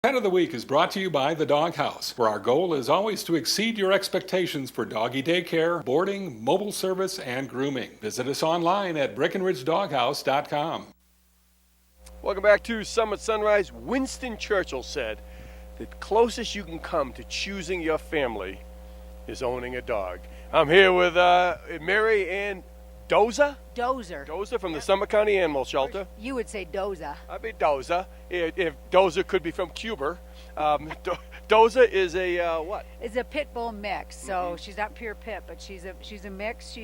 Pet of the Week is brought to you by The Dog House, where our goal is always to exceed your expectations for doggy daycare, boarding, mobile service, and grooming. Visit us online at BreckenridgeDoghouse.com. Welcome back to Summit Sunrise. Winston Churchill said, the closest you can come to choosing your family is owning a dog. I'm here with Mary Ann Doza? Dozer From the Summit County Animal Shelter. You would say Doza. I'd be Doza. If Doza could be from Cuba. Doza is a what? It's a pit bull mix, so she's not pure pit, but she's a mix.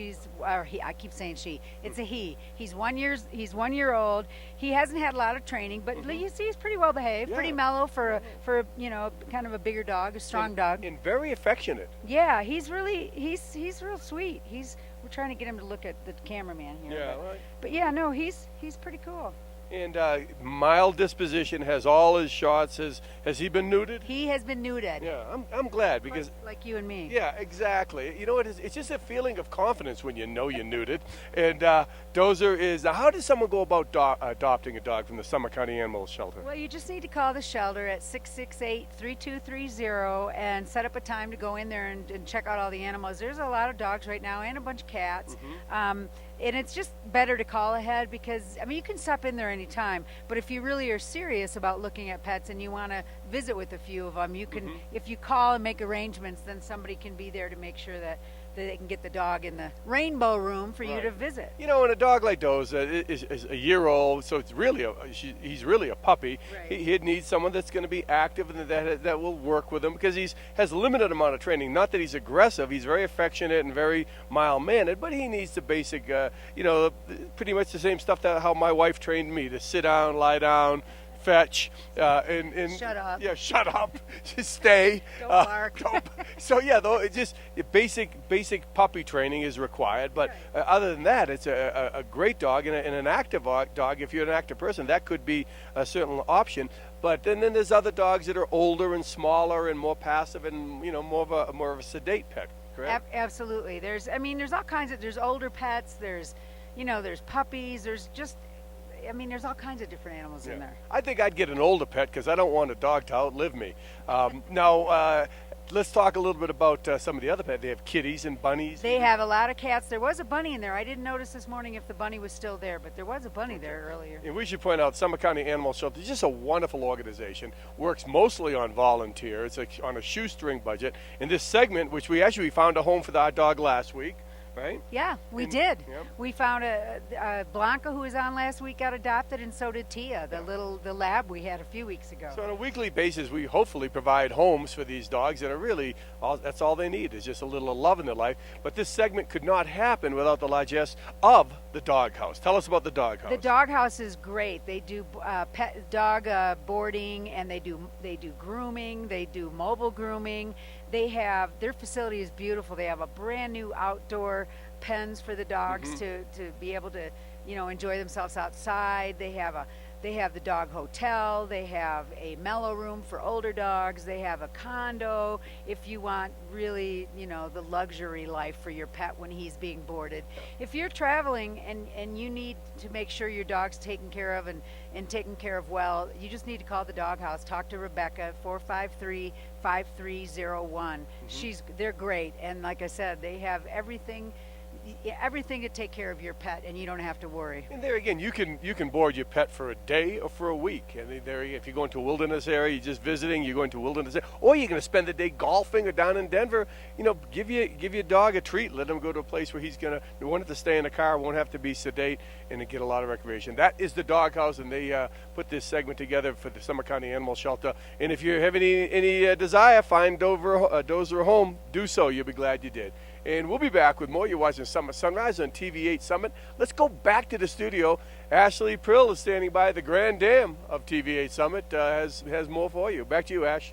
I keep saying she. It's a he. He's 1 year old. He hasn't had a lot of training, but you see he's pretty well behaved, Yeah. pretty mellow for kind of a bigger dog, a strong dog. And very affectionate. Yeah, he's real sweet. We're trying to get him to look at the cameraman here. Yeah, but, right. But yeah, no, he's pretty cool. And mild disposition, has all his shots. Has he been neutered? He has been neutered. Yeah, I'm glad because like you and me. yeah, exactly. You know what? It's just a feeling of confidence when you know you're neutered. And Dozer is. How does someone go about adopting a dog from the Summit County Animal Shelter? Well, you just need to call the shelter at 668-3230 and set up a time to go in there and check out all the animals. There's a lot of dogs right now and a bunch of cats. And it's just better to call ahead because, you can stop in there anytime, but if you really are serious about looking at pets and you want to visit with a few of them, you can, if you call and make arrangements, then somebody can be there to make sure that they can get the dog in the rainbow room for you to visit. You know, and a dog like Doza is a year old, so it's really he's really a puppy. Right. He needs someone that's going to be active and that will work with him because has a limited amount of training. Not that he's aggressive; he's very affectionate and very mild-mannered, but he needs the basic, pretty much the same stuff that how my wife trained me to sit down, lie down, fetch, and Shut up. Yeah, shut up. Just stay. Don't bark. So yeah, though it's just basic puppy training is required. But other than that, it's a great dog and an active dog. If you're an active person, that could be a certain option. But then there's other dogs that are older and smaller and more passive and more of a sedate pet. Correct? Absolutely. There's all kinds of. There's older pets. There's puppies. There's all kinds of different animals in there. I think I'd get an older pet because I don't want a dog to outlive me. Now, let's talk a little bit about some of the other pets. They have kitties and bunnies. They have a lot of cats. There was a bunny in there. I didn't notice this morning if the bunny was still there, but there was a bunny there earlier. And we should point out Summit County Animal Shelter is just a wonderful organization. Works mostly on volunteers. It's on a shoestring budget. In this segment, which we actually found a home for our dog last week, right? Yeah, we did. Yep. We found a Blanca, who was on last week, got adopted, and so did Tia, the lab we had a few weeks ago. So on a weekly basis, we hopefully provide homes for these dogs that are really, that's all they need is just a little love in their life. But this segment could not happen without the largesse of the Dog House. Tell us about the Dog House. The Dog House is great. They do pet dog boarding, and they do grooming. They do mobile grooming. Their facility is beautiful. They have a brand new outdoor pens for the dogs to be able to enjoy themselves outside. They have the dog hotel. They have a mellow room for older dogs. They have a condo if you want really the luxury life for your pet when he's being boarded. If you're traveling and you need to make sure your dog's taken care of and taken care of well, you just need to call the Dog House. Talk to Rebecca, 453-5301. They're great, and like I said, they have everything to take care of your pet, and you don't have to worry. And there again, you can board your pet for a day or for a week. And there, if you're going to a wilderness area, you're just visiting, you're going to a wilderness area, or you're going to spend the day golfing or down in Denver. Give your dog a treat. Let him go to a place where he won't have to stay in a car, won't have to be sedate, and get a lot of recreation. That is the Dog House, and they put this segment together for the Summit County Animal Shelter. And if you have any desire, find Dozer a home, do so. You'll be glad you did. And we'll be back with more. You're watching Summit Sunrise on TV8 Summit. Let's go back to the studio. Ashley Prill is standing by, the Grand Dam of TV8 Summit, has more for you. Back to you, Ash.